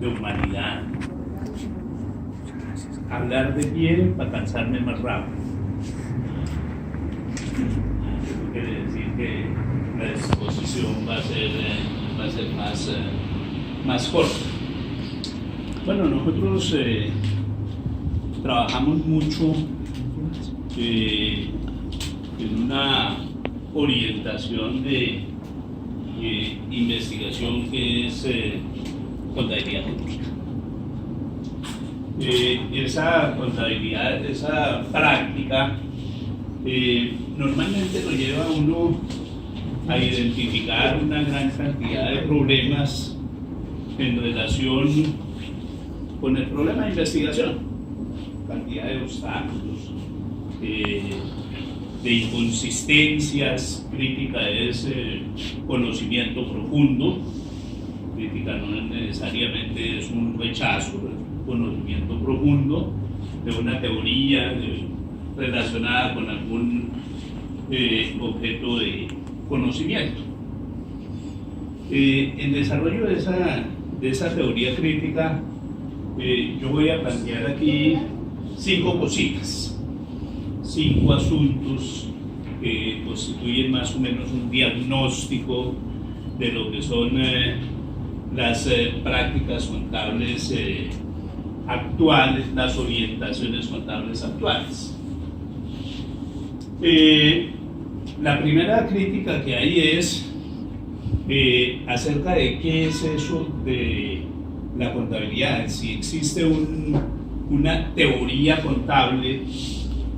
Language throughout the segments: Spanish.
de humanidad. Hablar de pie para cansarme más rápido. Eso quiere decir que la exposición va a ser más corta. Bueno, nosotros trabajamos mucho en una orientación de investigación que es contabilidad técnica. Esa contabilidad, esa práctica, normalmente lo lleva a uno a identificar una gran cantidad de problemas en relación con el problema de investigación, cantidad de obstáculos, de inconsistencias. Crítica es conocimiento profundo. Crítica no necesariamente es un rechazo, es un conocimiento profundo de una teoría relacionada con algún objeto de conocimiento. En desarrollo de esa teoría crítica, yo voy a plantear aquí 5 cositas, 5 asuntos que constituyen más o menos un diagnóstico de lo que son las prácticas contables actuales, las orientaciones contables actuales. La primera crítica que hay es acerca de qué es eso de la contabilidad, si existe una teoría contable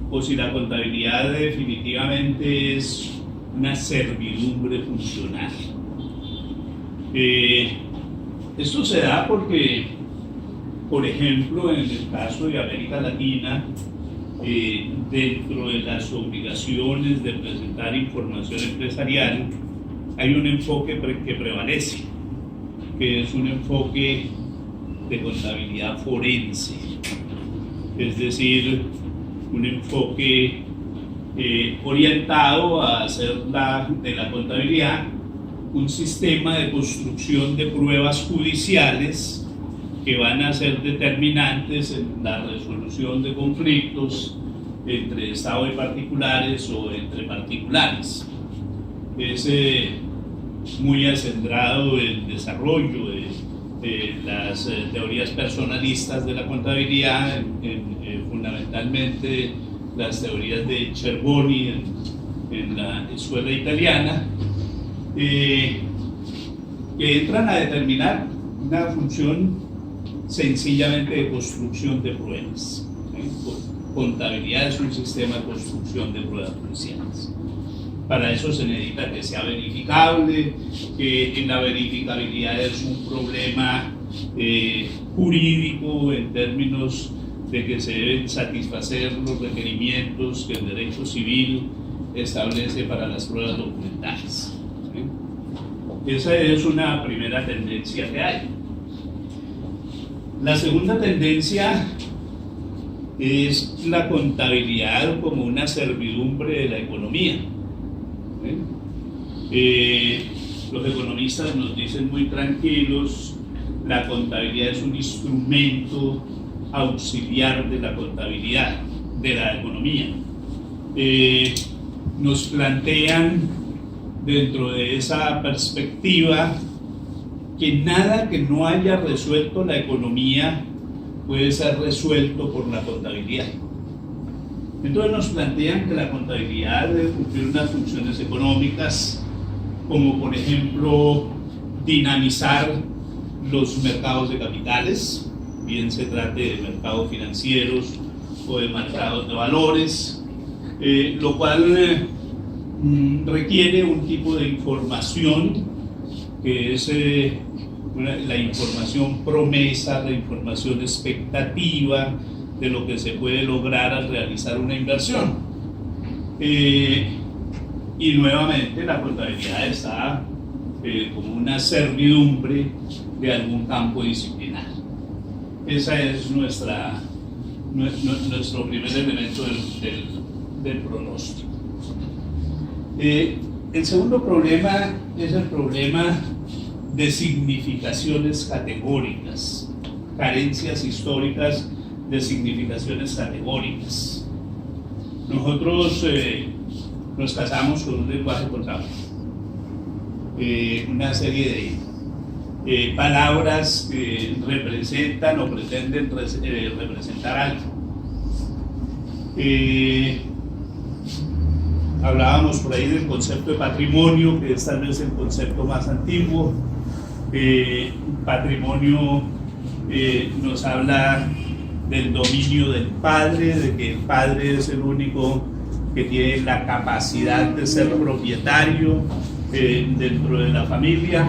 o si la contabilidad definitivamente es una servidumbre funcional. Esto se da porque, por ejemplo, en el caso de América Latina, dentro de las obligaciones de presentar información empresarial, hay un enfoque que prevalece, que es un enfoque de contabilidad forense, es decir, un enfoque orientado a hacer de la contabilidad un sistema de construcción de pruebas judiciales que van a ser determinantes en la resolución de conflictos entre Estado y particulares o entre particulares. Es muy acendrado el desarrollo de las teorías personalistas de la contabilidad, fundamentalmente las teorías de Cervoni en la escuela italiana, que entran a determinar una función sencillamente de construcción de pruebas. Contabilidad es un sistema de construcción de pruebas judiciales. Para eso se necesita que sea verificable, que en la verificabilidad es un problema jurídico en términos de que se deben satisfacer los requerimientos que el derecho civil establece para las pruebas documentales. ¿Sí? Esa es una primera tendencia que hay. La segunda tendencia es la contabilidad como una servidumbre de la economía. Los economistas nos dicen muy tranquilos, la contabilidad es un instrumento auxiliar de la contabilidad, de la economía. Nos plantean dentro de esa perspectiva que nada que no haya resuelto la economía puede ser resuelto por la contabilidad. Entonces nos plantean que la contabilidad debe cumplir unas funciones económicas, como por ejemplo dinamizar los mercados de capitales, bien se trate de mercados financieros o de mercados de valores, lo cual requiere un tipo de información que es la información promesa, la información expectativa de lo que se puede lograr al realizar una inversión. Y nuevamente la contabilidad está como una servidumbre de algún campo disciplinar. Ese es nuestro primer elemento del pronóstico. El segundo problema es el problema de significaciones categóricas carencias históricas de significaciones categóricas. Nosotros nos casamos con un lenguaje contable, una serie de palabras que representan o pretenden representar algo. Hablábamos por ahí del concepto de patrimonio, que es tal vez el concepto más antiguo. Patrimonio nos habla del dominio del padre, de que el padre es el único que tiene la capacidad de ser propietario dentro de la familia.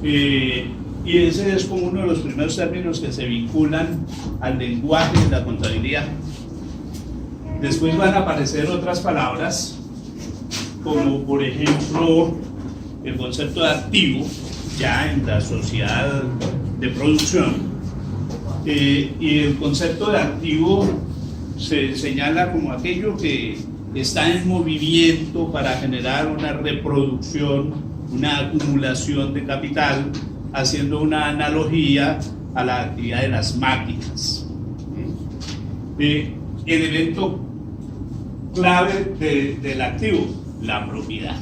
Y ese es como uno de los primeros términos que se vinculan al lenguaje de la contabilidad. Después van a aparecer otras palabras, como por ejemplo el concepto de activo, ya en la sociedad de producción. Y el concepto de activo se señala como aquello que está en movimiento para generar una reproducción, una acumulación de capital, haciendo una analogía a la actividad de las máquinas. Elemento clave del activo, la propiedad.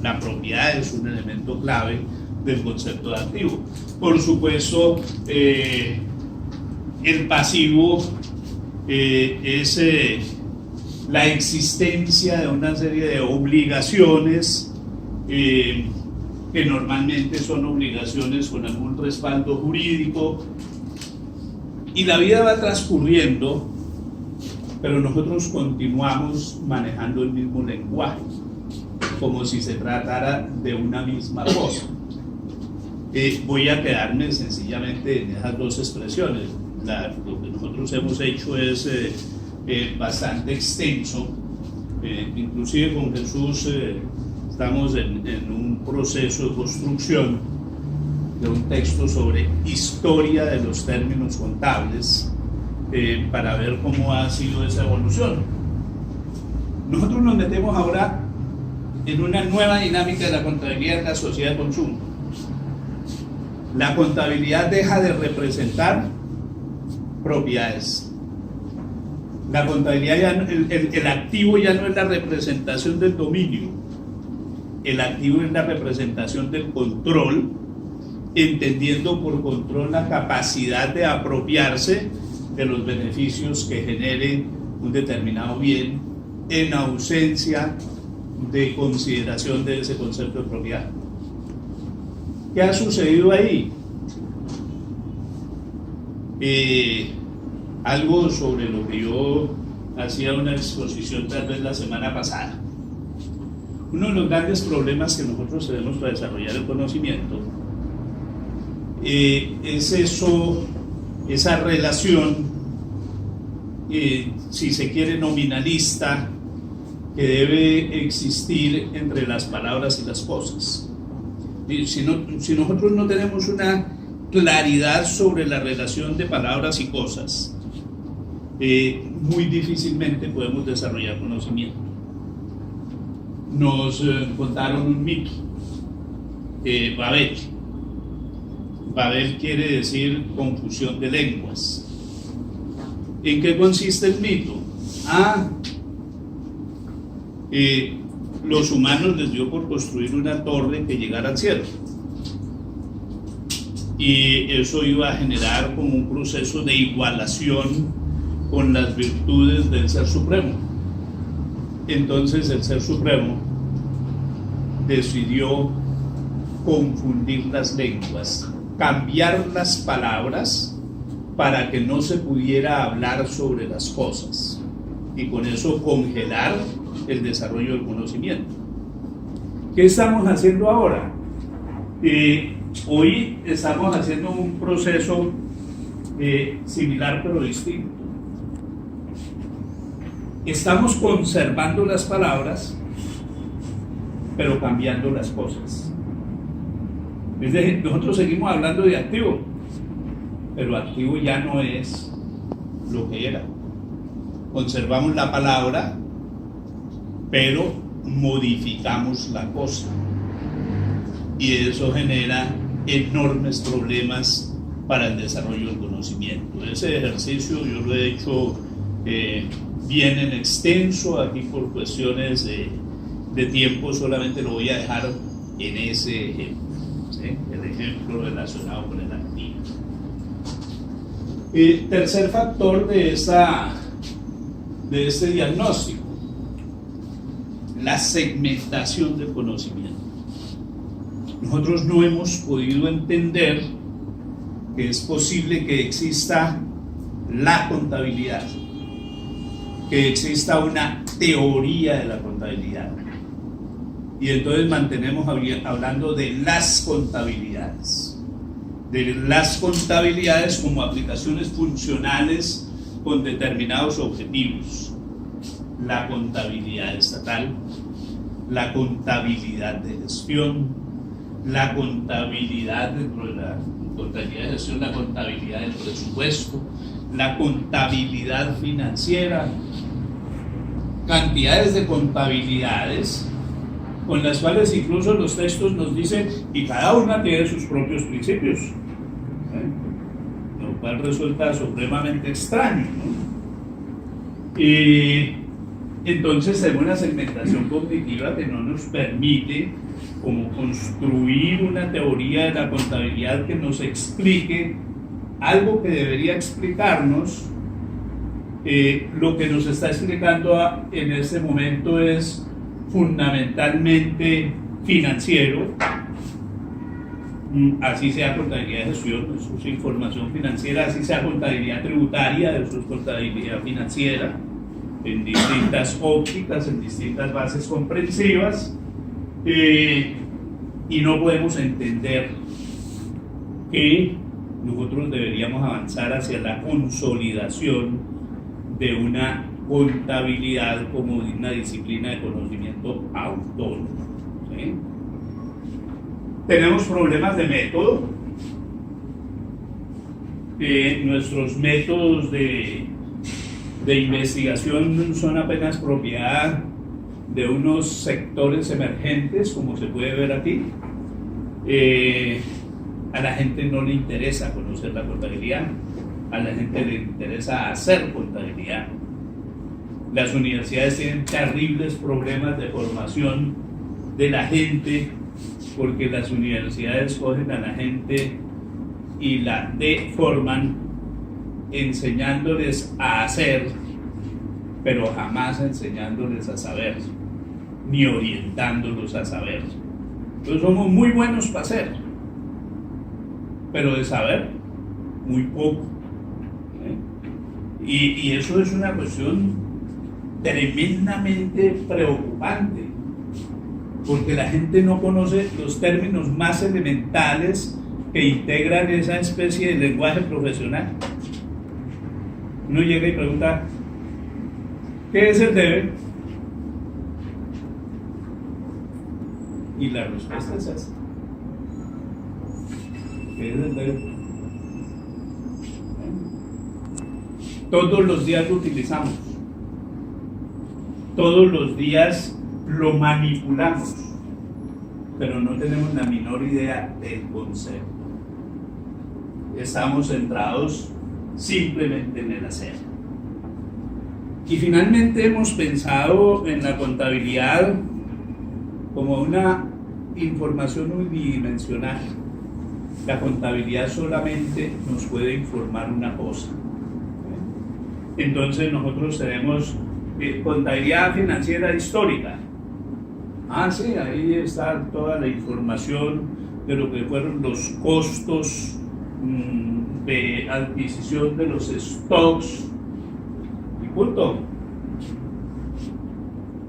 La propiedad es un elemento clave del concepto de activo. Por supuesto, el pasivo es la existencia de una serie de obligaciones que normalmente son obligaciones con algún respaldo jurídico, y la vida va transcurriendo, pero nosotros continuamos manejando el mismo lenguaje, como si se tratara de una misma cosa. Voy a quedarme sencillamente en esas dos expresiones. Lo que nosotros hemos hecho es bastante extenso. Inclusive con Jesús estamos en un proceso de construcción de un texto sobre historia de los términos contables, para ver cómo ha sido esa evolución. Nosotros nos metemos ahora en una nueva dinámica de la contabilidad en la sociedad de consumo. La contabilidad deja de representar propiedades. La contabilidad ya el activo ya no es la representación del dominio. El activo es la representación del control, entendiendo por control la capacidad de apropiarse de los beneficios que genere un determinado bien en ausencia de consideración de ese concepto de propiedad. ¿Qué ha sucedido ahí? Algo sobre lo que yo hacía una exposición tal vez la semana pasada. Uno de los grandes problemas que nosotros tenemos para desarrollar el conocimiento es esa relación, si se quiere, nominalista, que debe existir entre las palabras y las cosas. Si nosotros no tenemos una claridad sobre la relación de palabras y cosas, muy difícilmente podemos desarrollar conocimiento. Nos contaron un mito, Babel. Babel quiere decir confusión de lenguas. ¿En qué consiste el mito? Los humanos les dio por construir una torre que llegara al cielo, y eso iba a generar como un proceso de igualación con las virtudes del Ser Supremo. Entonces el Ser Supremo decidió confundir las lenguas, cambiar las palabras para que no se pudiera hablar sobre las cosas, y con eso congelar el desarrollo del conocimiento. ¿Qué estamos haciendo ahora? Hoy estamos haciendo un proceso similar pero distinto. Estamos conservando las palabras, pero cambiando las cosas. Es decir, nosotros seguimos hablando de activo, pero activo ya no es lo que era. Conservamos la palabra, pero modificamos la cosa, y eso genera enormes problemas para el desarrollo del conocimiento. Ese ejercicio yo lo he hecho bien en extenso, aquí por cuestiones de tiempo solamente lo voy a dejar en ese ejemplo, ¿sí? El ejemplo relacionado con el activo. Tercer factor de este diagnóstico, la segmentación del conocimiento. Nosotros no hemos podido entender que es posible que exista la contabilidad, que exista una teoría de la contabilidad. Y entonces mantenemos hablando de las contabilidades como aplicaciones funcionales con determinados objetivos. La contabilidad estatal, la contabilidad de gestión, la contabilidad dentro de la contabilidad de gestión, la contabilidad del presupuesto, la contabilidad financiera, cantidades de contabilidades con las cuales incluso los textos nos dicen y cada una tiene sus propios principios, lo cual resulta supremamente extraño, ¿no? Y entonces tenemos una segmentación cognitiva que no nos permite como construir una teoría de la contabilidad que nos explique algo que debería explicarnos. Lo que nos está explicando en este momento es fundamentalmente financiero, así sea contabilidad de gestión, eso es información financiera, así sea contabilidad tributaria, eso es contabilidad financiera, en distintas ópticas, en distintas bases comprensivas, y no podemos entender que nosotros deberíamos avanzar hacia la consolidación de una contabilidad como una disciplina de conocimiento autónomo, ¿sí? Tenemos problemas de método. Nuestros métodos de investigación son apenas propiedad de unos sectores emergentes, como se puede ver aquí. A la gente no le interesa conocer la contabilidad, a la gente le interesa hacer contabilidad. Las universidades tienen terribles problemas de formación de la gente, porque las universidades cogen a la gente y la deforman enseñándoles a hacer, pero jamás enseñándoles a saber, ni orientándolos a saber. Entonces somos muy buenos para hacer, pero de saber muy poco, y eso es una cuestión tremendamente preocupante, porque la gente no conoce los términos más elementales que integran esa especie de lenguaje profesional. Uno llega y pregunta, ¿qué es el debe? Y la respuesta es esa. ¿Qué es el debe? Todos los días lo utilizamos. Todos los días lo manipulamos, pero no tenemos la menor idea del concepto. Estamos centrados simplemente en el hacer. Y finalmente hemos pensado en la contabilidad como una información unidimensional. La contabilidad solamente nos puede informar una cosa. Entonces nosotros tenemos contabilidad financiera histórica. Sí, ahí está toda la información de lo que fueron los costos de adquisición de los stocks y punto.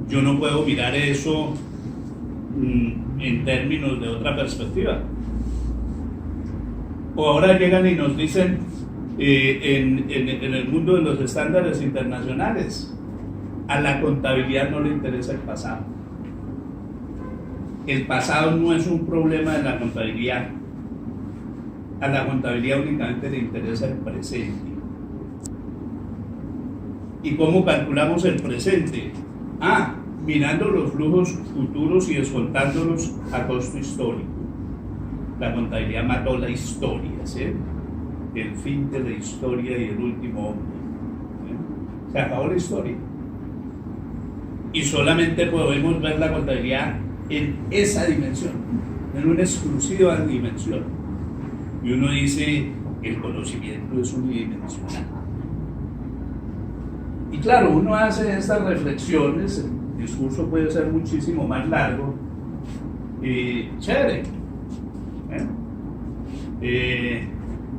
Yo no puedo mirar eso en términos de otra perspectiva. O ahora llegan y nos dicen en el mundo de los estándares internacionales, a la contabilidad no le interesa el pasado. El pasado no es un problema de la contabilidad. A la contabilidad únicamente le interesa el presente. ¿Y cómo calculamos el presente? Mirando los flujos futuros y descontándolos a costo histórico. La contabilidad mató la historia, ¿sí? el fin de la historia y el último hombre. Se acabó la historia. Y solamente podemos ver la contabilidad en esa dimensión, en una exclusiva dimensión. Y uno dice, el conocimiento es unidimensional. Y claro, uno hace estas reflexiones, el discurso puede ser muchísimo más largo, chévere.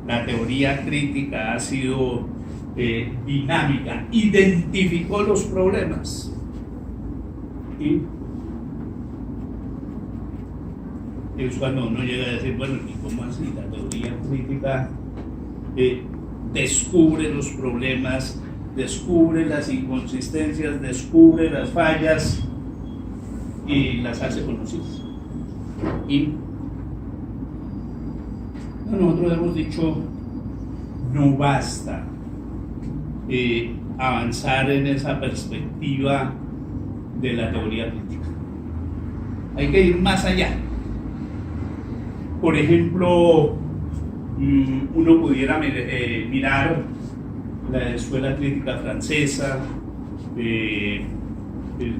La teoría crítica ha sido dinámica, identificó los problemas y es cuando uno llega a decir, bueno, ¿y cómo así? La teoría crítica descubre los problemas, descubre las inconsistencias, descubre las fallas y las hace conocidas. Y nosotros hemos dicho, no basta avanzar en esa perspectiva de la teoría crítica. Hay que ir más allá. Por ejemplo, uno pudiera mirar la escuela crítica francesa,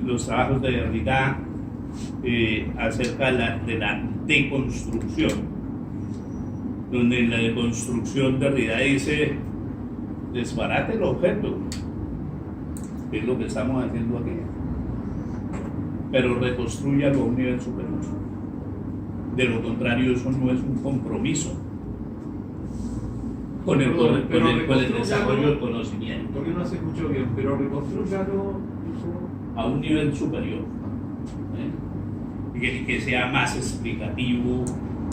los trabajos de Derrida acerca de la deconstrucción, donde en la deconstrucción Derrida dice, desbarate el objeto, que es lo que estamos haciendo aquí, pero reconstrúyalo a un nivel superior. De lo contrario, eso no es un compromiso con el desarrollo del conocimiento. Porque no se escuchó bien, pero reconstrúyalo a un nivel superior. Que sea más explicativo,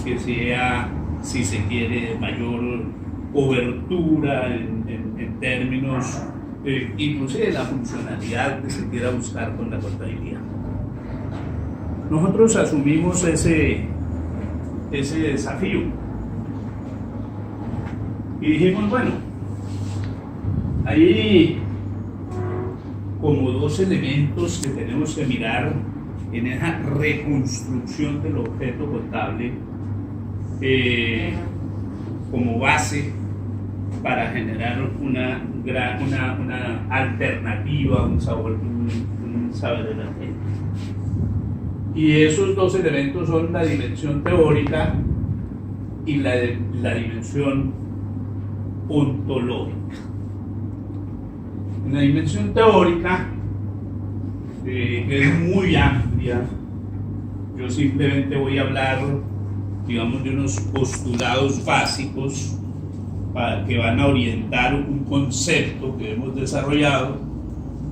que sea, si se quiere, de mayor cobertura en términos, inclusive la funcionalidad que se quiera buscar con la contabilidad. Nosotros asumimos ese desafío y dijimos, bueno, hay como dos elementos que tenemos que mirar en esa reconstrucción del objeto contable como base para generar una alternativa, un saber de la gente. Y esos dos elementos son la dimensión teórica y la dimensión ontológica. En la dimensión teórica, que es muy amplia, yo simplemente voy a hablar, digamos, de unos postulados básicos que van a orientar un concepto que hemos desarrollado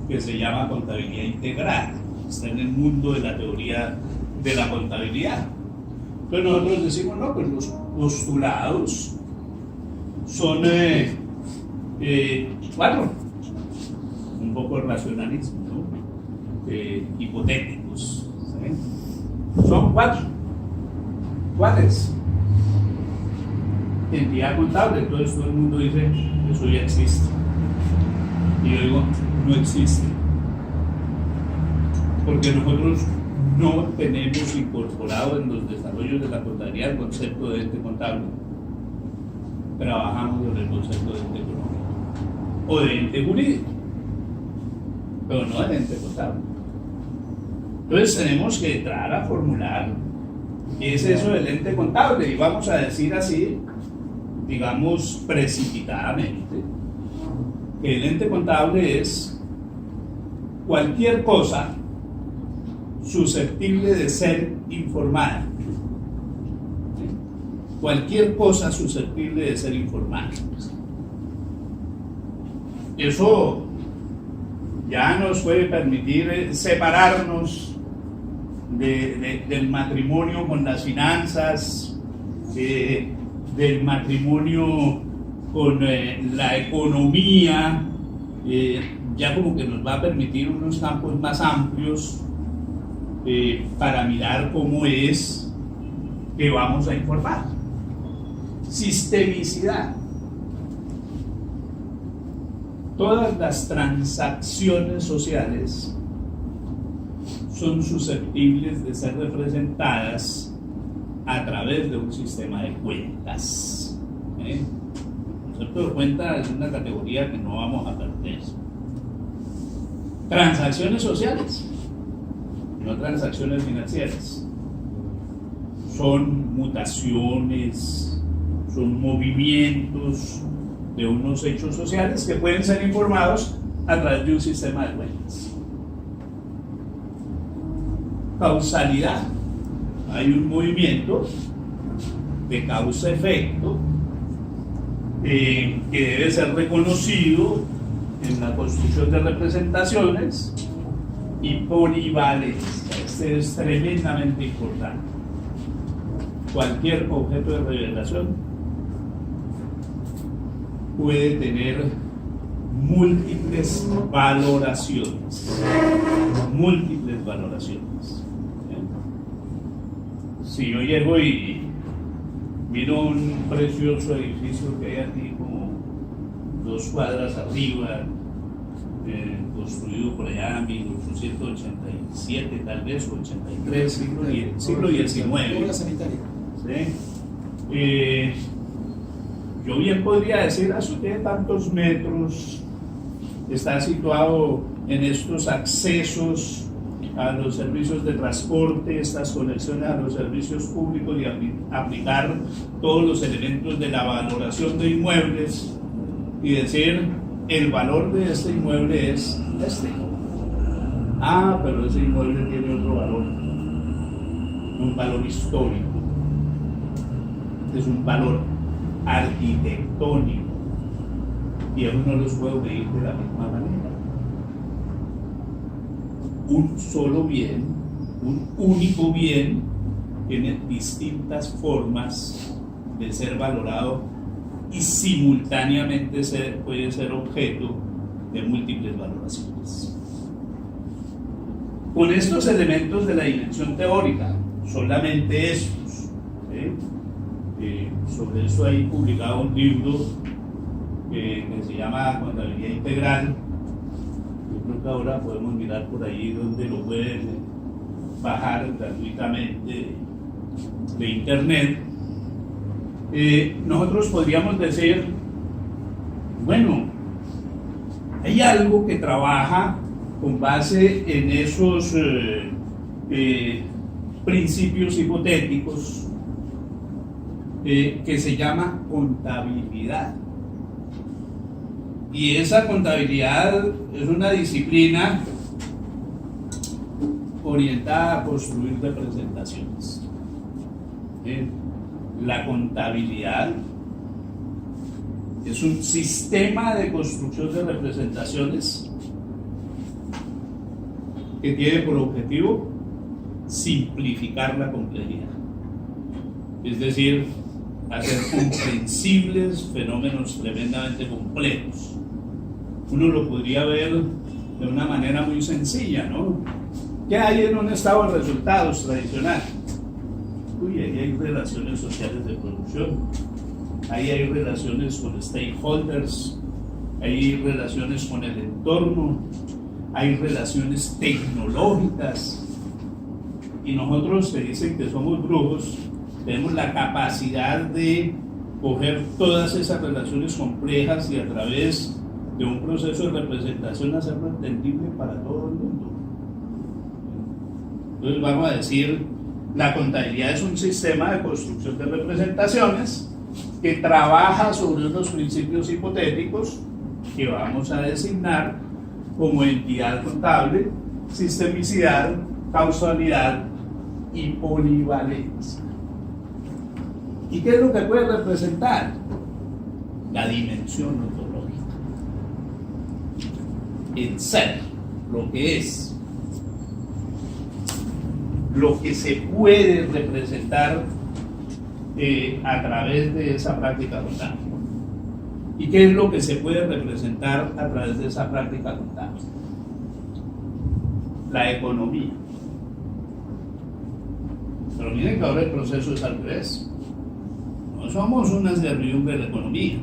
que se llama contabilidad integral. Está en el mundo de la teoría de la contabilidad. Entonces nosotros decimos, no, pues los postulados son cuatro, un poco de racionalismo, ¿no? Hipotéticos, ¿sí? Son cuatro. ¿Cuáles? Entidad contable. Entonces todo el mundo dice, eso ya existe. Y yo digo, no existe. Porque nosotros no tenemos incorporado en los desarrollos de la contabilidad el concepto de ente contable. Trabajamos con el concepto de ente económico o de ente jurídico, pero no de ente contable. Entonces tenemos que entrar a formular qué es eso del ente contable, y vamos a decir así, digamos precipitadamente, que el ente contable es cualquier cosa susceptible de ser informada. Cualquier cosa susceptible de ser informada. Eso ya nos puede permitir separarnos del matrimonio con las finanzas, del matrimonio con la economía, ya como que nos va a permitir unos campos más amplios para mirar cómo es que vamos a informar. Sistemicidad. Todas las transacciones sociales son susceptibles de ser representadas a través de un sistema de cuentas. Un concepto de cuenta es una categoría que no vamos a perder. Transacciones sociales, no transacciones financieras. Son mutaciones, son movimientos de unos hechos sociales que pueden ser informados a través de un sistema de cuentas. Causalidad. Hay un movimiento de causa-efecto que debe ser reconocido en la construcción de representaciones y polivalencia. Este es tremendamente importante. Cualquier objeto de revelación puede tener múltiples valoraciones. Múltiples valoraciones. Si yo llego y miro un precioso edificio que hay aquí como 2 cuadras arriba, construido por allá en 1887, tal vez, 83, siglo XIX. ¿Sí? Yo bien podría decir, eso tiene tantos metros, está situado en estos accesos a los servicios de transporte, estas conexiones a los servicios públicos y aplicar todos los elementos de la valoración de inmuebles y decir, el valor de este inmueble es este. Ah, pero ese inmueble tiene otro valor, un valor histórico, es un valor arquitectónico, y eso no los puedo medir de la misma manera. Un solo bien, un único bien, tiene distintas formas de ser valorado y simultáneamente puede ser objeto de múltiples valoraciones. Con estos elementos de la dimensión teórica, solamente estos, sobre eso hay publicado un libro que se llama Contabilidad Integral. Yo creo que ahora podemos mirar por ahí donde lo pueden bajar gratuitamente de internet. Nosotros podríamos decir, bueno, hay algo que trabaja con base en esos principios hipotéticos que se llama contabilidad. Y esa contabilidad es una disciplina orientada a construir representaciones. La contabilidad es un sistema de construcción de representaciones que tiene por objetivo simplificar la complejidad, es decir, hacer comprensibles fenómenos tremendamente complejos. Uno lo podría ver de una manera muy sencilla, ¿no? ¿Qué hay en un estado de resultados tradicional? Uy, ahí hay relaciones sociales de producción, ahí hay relaciones con stakeholders, hay relaciones con el entorno, hay relaciones tecnológicas, y nosotros, que dicen que somos brujos, tenemos la capacidad de coger todas esas relaciones complejas y a través de un proceso de representación hacerlo entendible para todo el mundo. Entonces vamos a decir, la contabilidad es un sistema de construcción de representaciones que trabaja sobre unos principios hipotéticos que vamos a designar como entidad contable, sistemicidad, causalidad y polivalencia. ¿Y qué es lo que puede representar? La dimensión ontológica. El ser, lo que es, lo que se puede representar a través de esa práctica contable. ¿Y qué es lo que se puede representar a través de esa práctica contable? La economía. Pero miren que ahora el proceso es al revés. No somos una servidumbre de la economía.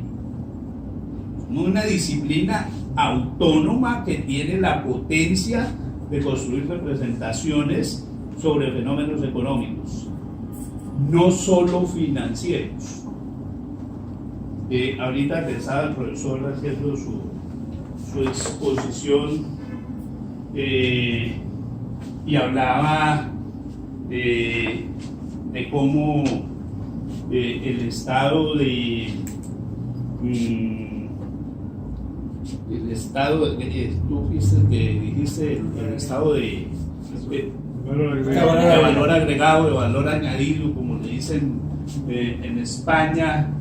Somos una disciplina autónoma que tiene la potencia de construir representaciones sobre fenómenos económicos, no solo financieros. Ahorita que estaba el profesor haciendo su exposición y hablaba de cómo el estado de tú dijiste el estado de valor agregado, de valor añadido, como le dicen en España,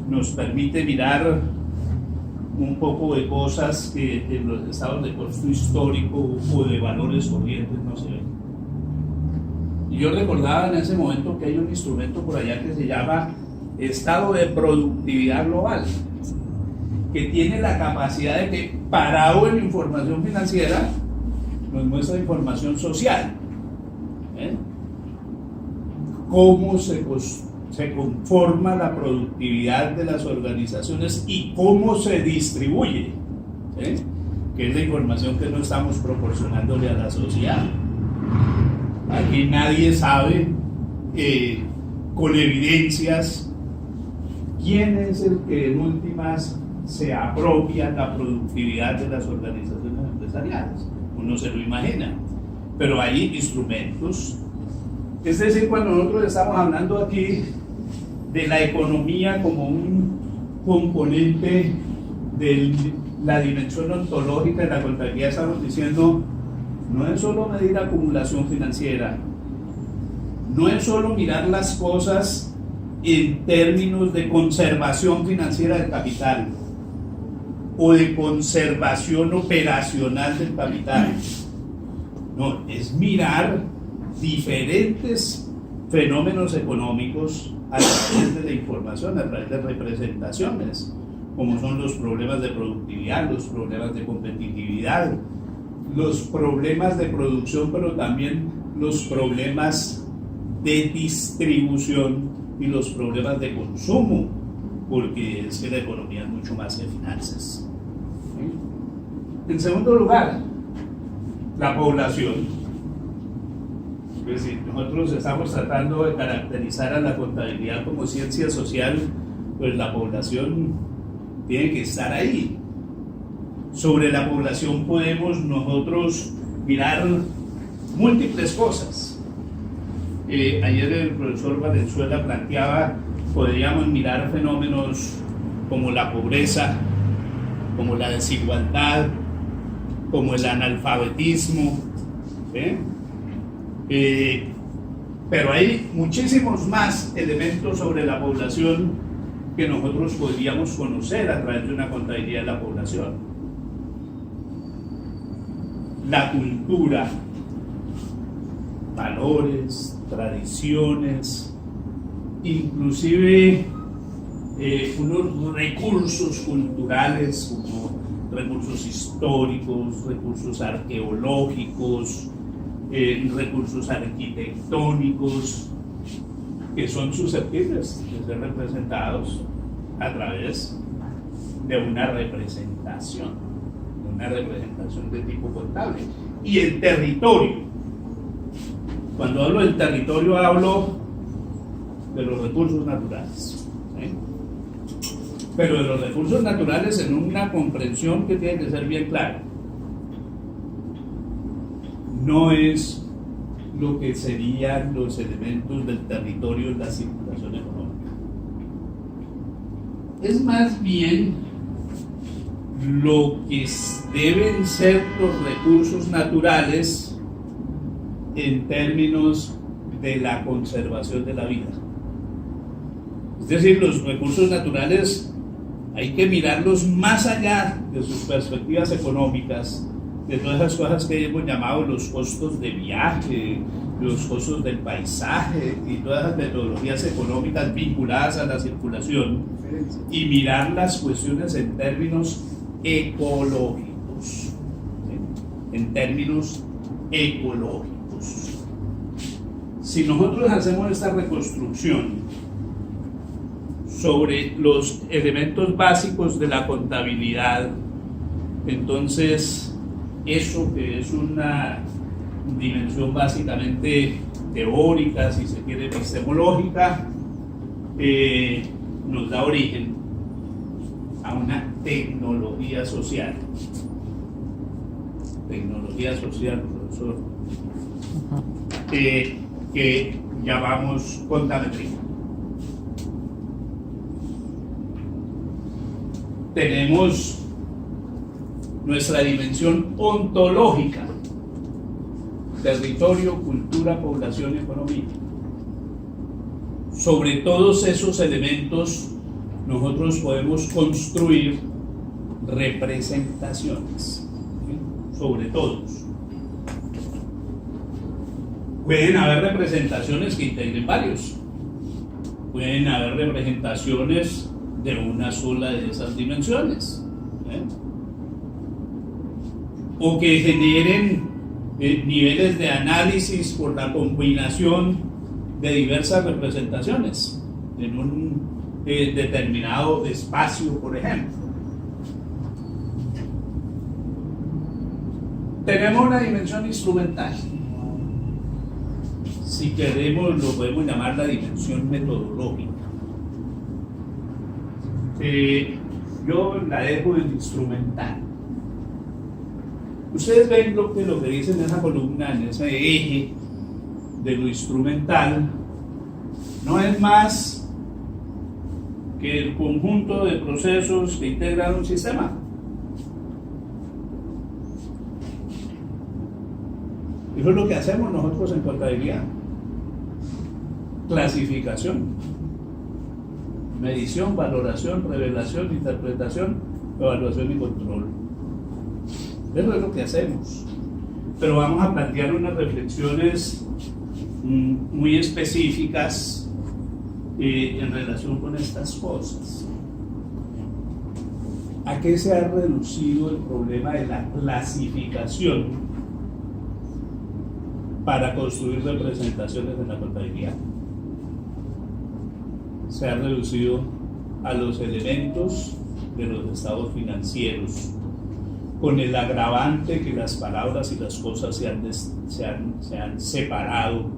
nos permite mirar un poco de cosas que en los estados de costo histórico o de valores corrientes no se ven. Y yo recordaba en ese momento que hay un instrumento por allá que se llama estado de productividad global, que tiene la capacidad de que, parado en información financiera, nos muestra información social. Cómo se conforma la productividad de las organizaciones y cómo se distribuye, que es la información que no estamos proporcionándole a la sociedad. Aquí nadie sabe con evidencias quién es el que en últimas se apropia la productividad de las organizaciones empresariales. Uno se lo imagina, pero hay instrumentos. Es decir, cuando nosotros estamos hablando aquí de la economía como un componente de la dimensión ontológica de la contabilidad, estamos diciendo, no es solo medir acumulación financiera, no es solo mirar las cosas en términos de conservación financiera del capital o de conservación operacional del capital. No, es mirar diferentes fenómenos económicos a través de la información, a través de representaciones, como son los problemas de productividad, los problemas de competitividad, los problemas de producción, pero también los problemas de distribución y los problemas de consumo, porque es que la economía es mucho más que finanzas. En segundo lugar, la población. Es decir, nosotros estamos tratando de caracterizar a la contabilidad como ciencia social, pues la población tiene que estar ahí. Sobre la población podemos nosotros mirar múltiples cosas. Ayer el profesor Valenzuela planteaba, podríamos mirar fenómenos como la pobreza, como la desigualdad, como el analfabetismo, pero hay muchísimos más elementos sobre la población que nosotros podríamos conocer a través de una contabilidad de la población. La cultura, valores, tradiciones, inclusive unos recursos culturales como recursos históricos, recursos arqueológicos, recursos arquitectónicos, que son susceptibles de ser representados a través de una representación de tipo contable. Y el territorio, cuando hablo del territorio hablo de los recursos naturales, pero de los recursos naturales en una comprensión que tiene que ser bien clara. No es lo que serían los elementos del territorio en la circulación económica. Es más bien lo que deben ser los recursos naturales en términos de la conservación de la vida. Es decir, los recursos naturales hay que mirarlos más allá de sus perspectivas económicas, de todas esas cosas que hemos llamado los costos de viaje, los costos del paisaje y todas las metodologías económicas vinculadas a la circulación, y mirar las cuestiones en términos ecológicos, ¿sí? En términos ecológicos. Si nosotros hacemos esta reconstrucción sobre los elementos básicos de la contabilidad, entonces eso que es una dimensión básicamente teórica, si se quiere epistemológica, nos da origen a una tecnología social. Tecnología social, profesor, que llamamos contametría. Tenemos nuestra dimensión ontológica: territorio, cultura, población y economía. Sobre todos esos elementos nosotros podemos construir representaciones, ¿sí? Sobre todos. Pueden haber representaciones que integren varios. Pueden haber representaciones de una sola de esas dimensiones, ¿eh? O que generen niveles de análisis por la combinación de diversas representaciones en un determinado espacio, por ejemplo. Tenemos una dimensión instrumental. Si queremos, lo podemos llamar la dimensión metodológica. Yo la dejo en instrumental. Ustedes ven lo que dice en esa columna, en ese eje de lo instrumental, no es más que el conjunto de procesos que integran un sistema. Eso es lo que hacemos nosotros en contabilidad: clasificación, medición, valoración, revelación, interpretación, evaluación y control. Eso es lo que hacemos. Pero vamos a plantear unas reflexiones muy específicas en relación con estas cosas. ¿A qué se ha reducido el problema de la clasificación para construir representaciones en la contabilidad? Se ha reducido a los elementos de los estados financieros, con el agravante que las palabras y las cosas se han separado,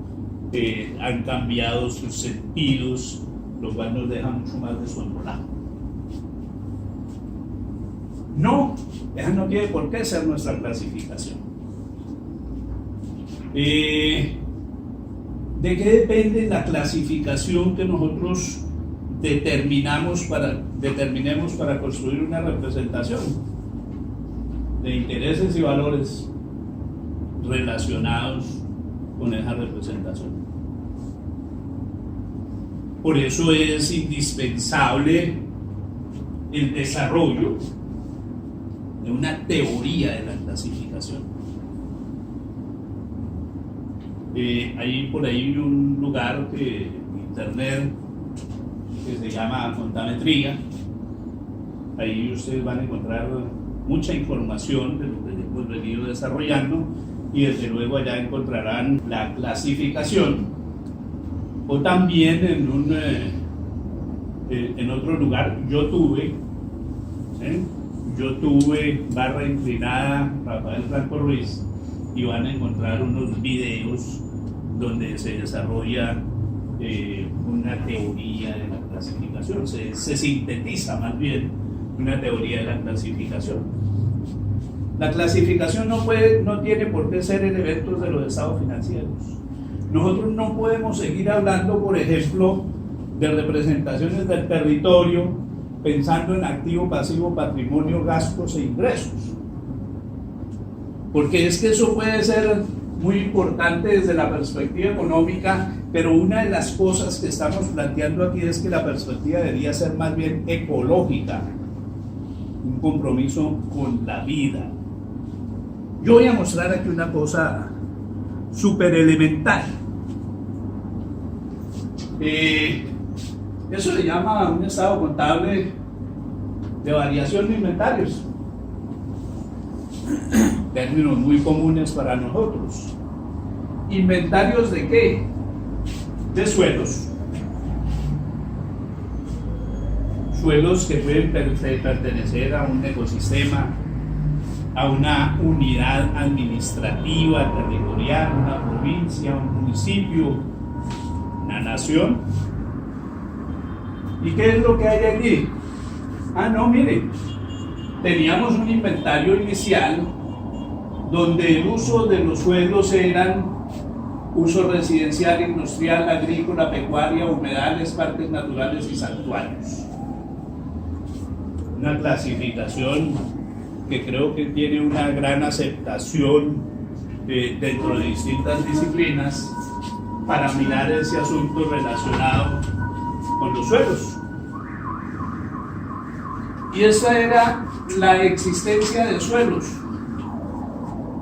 han cambiado sus sentidos, lo cual nos deja mucho más descontrolados. No, esa no tiene por qué ser nuestra clasificación. ¿De qué depende la clasificación que nosotros determinemos para construir una representación? De intereses y valores relacionados con esa representación. Por eso es indispensable el desarrollo de una teoría de la clasificación. Hay por ahí un lugar en internet que se llama Contametría. Ahí ustedes van a encontrar mucha información de lo que hemos venido desarrollando, y desde luego allá encontrarán la clasificación. O también en otro lugar, yo tuve barra inclinada Rafael Franco Ruiz, y van a encontrar unos videos donde se desarrolla una teoría de la clasificación, se sintetiza más bien una teoría de la clasificación. La clasificación no tiene por qué ser elementos de los estados financieros. Nosotros no podemos seguir hablando, por ejemplo, de representaciones del territorio pensando en activo, pasivo, patrimonio, gastos e ingresos, porque es que eso puede ser muy importante desde la perspectiva económica, pero una de las cosas que estamos planteando aquí es que la perspectiva debería ser más bien ecológica, un compromiso con la vida. Yo voy a mostrar aquí una cosa súper elemental. Eso se llama un estado contable de variación de inventarios. Términos muy comunes para nosotros. ¿Inventarios de qué? De suelos. Suelos que pueden pertenecer a un ecosistema, a una unidad administrativa, territorial, una provincia, un municipio, una nación. ¿Y qué es lo que hay allí? Ah, no, mire, teníamos un inventario inicial donde el uso de los suelos eran uso residencial, industrial, agrícola, pecuaria, humedales, parques naturales y santuarios. Una clasificación que creo que tiene una gran aceptación dentro de distintas disciplinas para mirar ese asunto relacionado con los suelos. Y esa era la existencia de suelos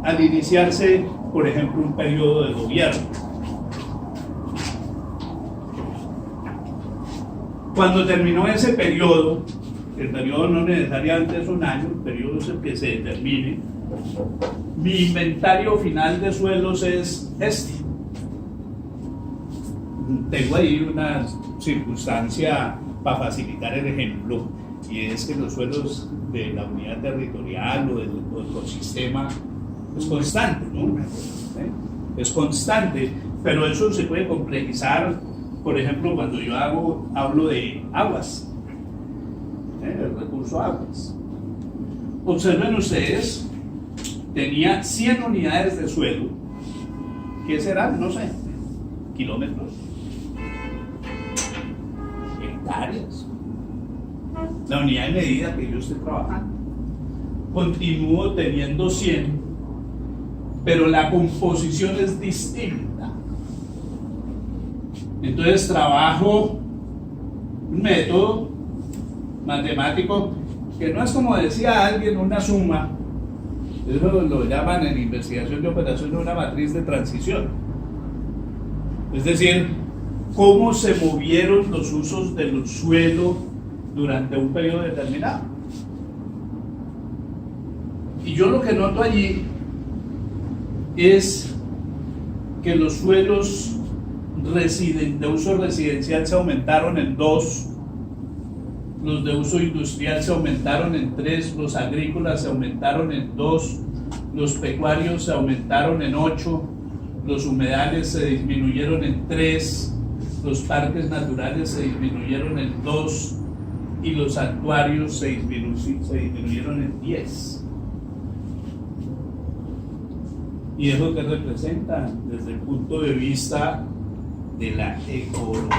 al iniciarse, por ejemplo, un periodo de gobierno. Cuando terminó ese periodo, el periodo no necesariamente es un año, el periodo es el que se determine, mi inventario final de suelos es este. Tengo ahí una circunstancia para facilitar el ejemplo, y es que los suelos de la unidad territorial o del ecosistema es constante, ¿no? Es constante, pero eso se puede complejizar, por ejemplo, cuando yo hablo de aguas, el recurso aguas. Observen ustedes, tenía 100 unidades de suelo, ¿qué serán? No sé, kilómetros, hectáreas, la unidad de medida que yo estoy trabajando. Continúo teniendo 100, pero la composición es distinta. Entonces trabajo un método matemático que no es, como decía alguien, una suma. Eso lo llaman en investigación de operaciones una matriz de transición. Es decir, cómo se movieron los usos del suelo durante un periodo determinado. Y yo lo que noto allí es que los suelos de uso residencial se aumentaron en 2, los de uso industrial se aumentaron en 3, los agrícolas se aumentaron en 2, los pecuarios se aumentaron en 8, los humedales se disminuyeron en 3, los parques naturales se disminuyeron en 2 y los santuarios se disminuyeron en 10. ¿Y eso qué representa desde el punto de vista de la ecología?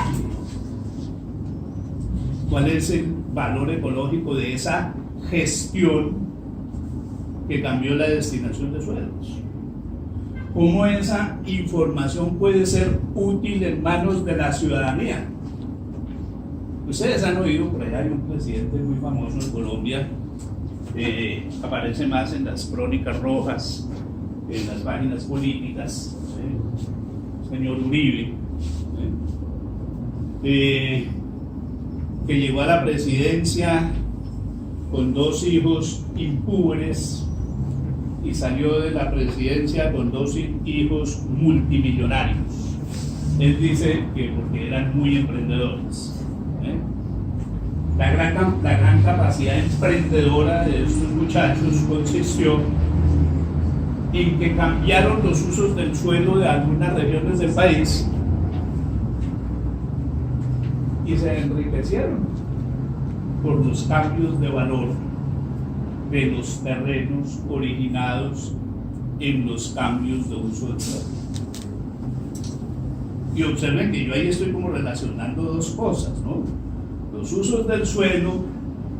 ¿Cuál es el valor ecológico de esa gestión que cambió la destinación de suelos? ¿Cómo esa información puede ser útil en manos de la ciudadanía? Ustedes han oído, por allá hay un presidente muy famoso en Colombia, aparece más en las crónicas rojas, en las páginas políticas, señor Uribe, que llegó a la presidencia con 2 hijos impúberes y salió de la presidencia con 2 hijos multimillonarios. Él dice que porque eran muy emprendedores. La gran capacidad emprendedora de estos muchachos consistió en que cambiaron los usos del suelo de algunas regiones del país y se enriquecieron por los cambios de valor de los terrenos originados en los cambios de uso del suelo. Y observen que yo ahí estoy como relacionando 2 cosas, ¿no? Los usos del suelo,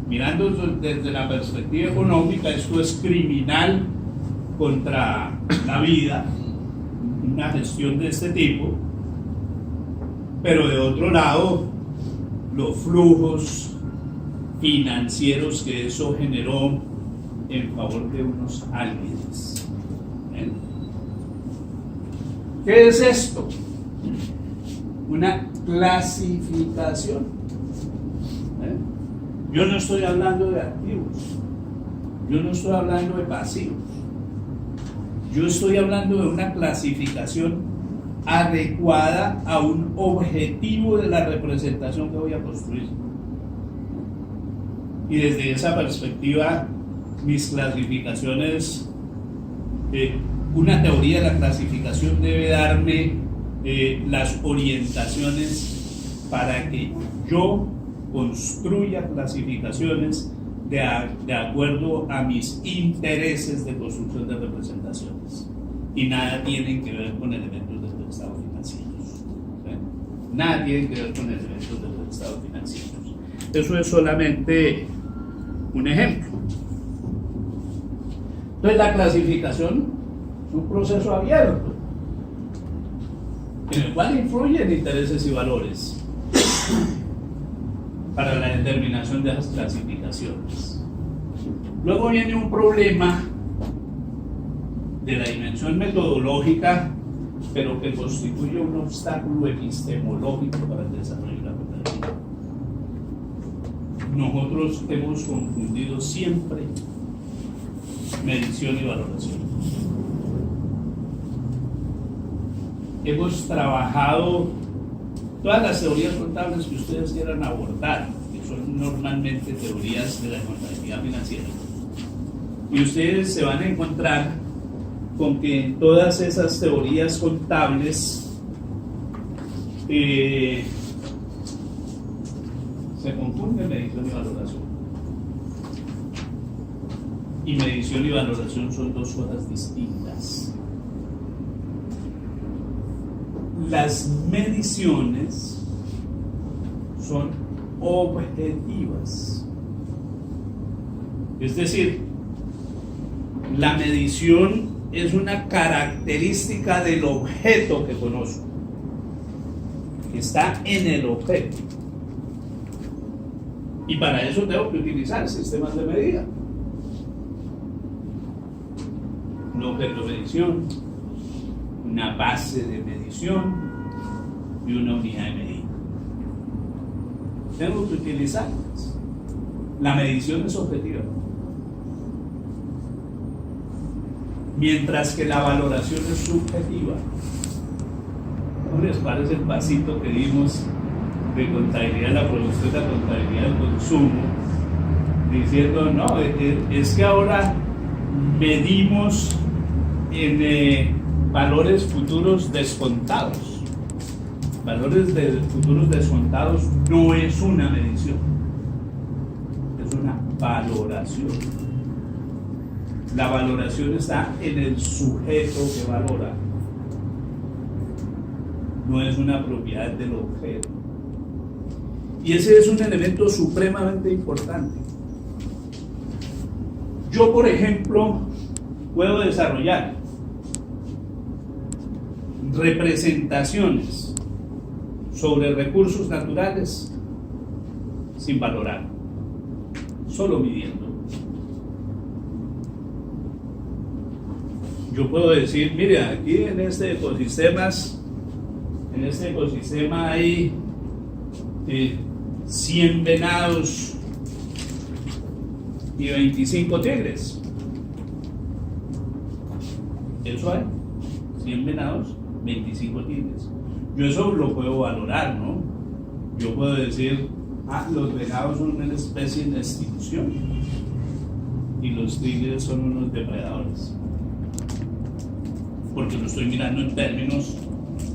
mirando desde la perspectiva económica, esto es criminal contra la vida, una gestión de este tipo, pero de otro lado, los flujos financieros que eso generó en favor de unos alguienes. ¿Qué es esto? Una clasificación. Yo no estoy hablando de activos, yo no estoy hablando de pasivos, yo estoy hablando de una clasificación adecuada a un objetivo de la representación que voy a construir. Y desde esa perspectiva, mis clasificaciones, una teoría de la clasificación debe darme las orientaciones para que yo construya clasificaciones de acuerdo a mis intereses de construcción de representaciones. Y nada tienen que ver con elementos de los estados financieros. ¿Sí? Nada tienen que ver con elementos de los estados financieros. Eso es solamente un ejemplo. Entonces la clasificación es un proceso abierto en el cual influyen intereses y valores para la determinación de las clasificaciones. Luego viene un problema de la dimensión metodológica, pero que constituye un obstáculo epistemológico para el desarrollo de la contabilidad. Nosotros hemos confundido siempre medición y valoración. Hemos trabajado todas las teorías contables que ustedes quieran abordar, que son normalmente teorías de la contabilidad financiera. Y ustedes se van a encontrar con que en todas esas teorías contables se confunde medición y valoración. Y medición y valoración son dos cosas distintas. Las mediciones son objetivas. Es decir, la medición es una característica del objeto que conozco, que está en el objeto. Y para eso tengo que utilizar sistemas de medida. Un objeto de medición, una base de medición y una unidad de medida. Tengo que utilizarlas. La medición es objetiva, mientras que la valoración es subjetiva. ¿Cómo les parece el pasito que dimos de contabilidad de la producción, de la contabilidad del consumo? Diciendo, no, es que ahora medimos en valores futuros descontados. Valores de futuros descontados no es una medición, es una valoración. La valoración está en el sujeto que valora, no es una propiedad del objeto. Y ese es un elemento supremamente importante. Yo, por ejemplo, puedo desarrollar representaciones sobre recursos naturales sin valorar, solo midiendo. Yo puedo decir, mire, aquí en este ecosistema hay 100 venados y 25 tigres. Eso hay, 100 venados, 25 tigres. Yo eso lo puedo valorar, ¿no? Yo puedo decir, los venados son una especie en extinción y los tigres son unos depredadores, porque lo estoy mirando en términos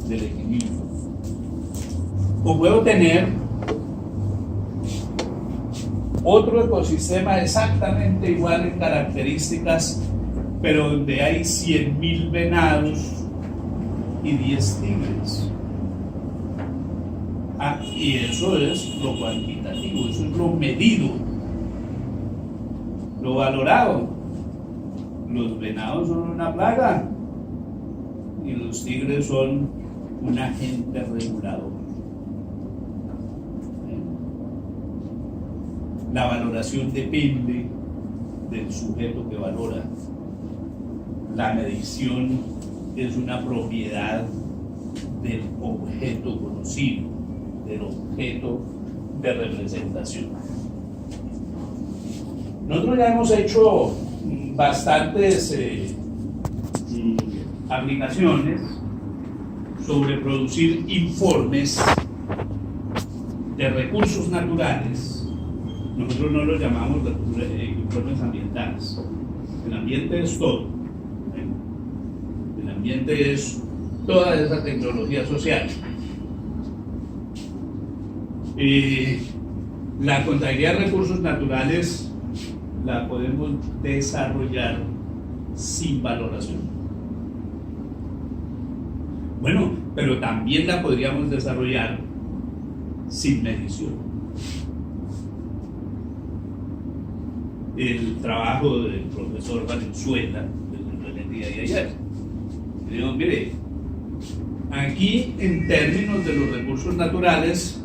del equilibrio. O puedo tener otro ecosistema exactamente igual en características, pero donde hay 100.000 venados y 10 tigres. Y eso es lo cuantitativo, eso es lo medido, lo valorado. Los venados son una plaga y los tigres son un agente regulador. La valoración depende del sujeto que valora. La medición es una propiedad del objeto conocido, del objeto de representación. Nosotros ya hemos hecho bastantes aplicaciones sobre producir informes de recursos naturales. Nosotros no los llamamos informes ambientales. El ambiente es todo. El ambiente es toda esa tecnología social. La contabilidad de recursos naturales la podemos desarrollar sin valoración. Bueno, pero también la podríamos desarrollar sin medición. El trabajo del profesor Valenzuela, del día de ayer, digo, mire, aquí en términos de los recursos naturales,